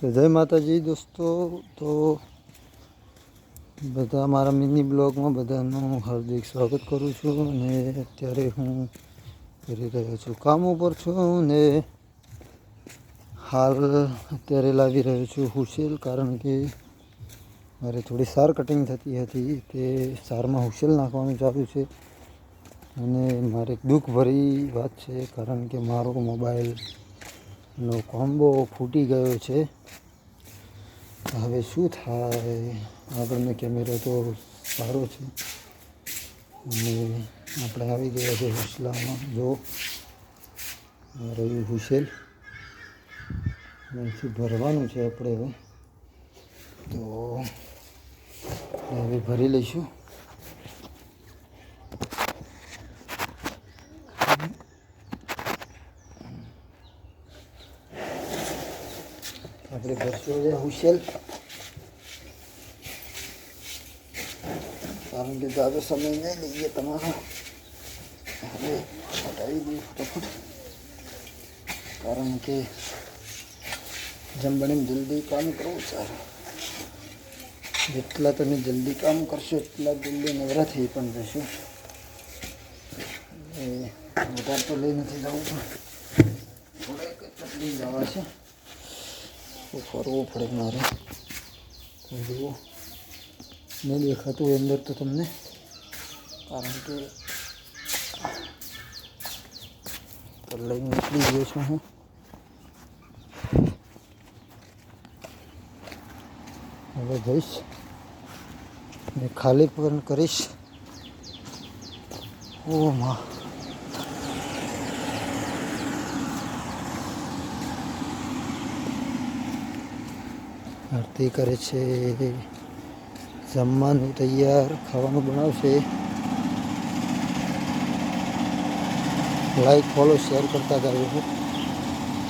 તો જય માતાજી દોસ્તો. તો બધા મારા મિની બ્લોગમાં બધાનું હાર્દિક સ્વાગત કરું છું. અને અત્યારે હું કરી રહ્યો છું, કામ ઉપર છું ને હાલ અત્યારે લાવી રહ્યો છું હુસેલ, કારણ કે મારે થોડી સાર કટિંગ થતી હતી તે સારમાં હુસેલ નાખવાનું ચાલુ છે. અને મારે એક દુઃખભરી વાત છે, કારણ કે મારો મોબાઈલનો કોમ્બો ફૂટી ગયો છે. હવે શું થાય? આગળનો કેમેરો તો સારો છે અને આપણે આવી ગયા છે હુસલામાં. જો રહ્યું હુસેલ, અહીંથી ભરવાનું છે આપણે. હવે ભરી લઈશું. આપણે ભરશું છે હુસેલ, કારણ કે ज़्यादा સમય નહીં લઈએ તમારો. હવે હટાવી દઈએ ફટાફટ, કારણ કે જેમ બને જલ્દી કામ કરવું સારું. જેટલા તમે જલ્દી કામ કરશો એટલા જલ્દી નવરા થઈ પણ જશો. એ વધારે તો લઈ નથી જવું, પણ થોડાક તકલીફ જવા છે તો ફરવું પડે મારે. તો જુઓ, નહીં દેખાતું હોય અંદર તો તમને, કારણ કે તો લઈને નીકળી ગયો છું હું. હવે જઈશ ને ખાલી પણ કરીશ. ઓ માં, આરતી કરે છે, જમવાનું તૈયાર, ખાવાનું બનાવશે. લાઈક ફોલો શેર કરતા જાવ છો.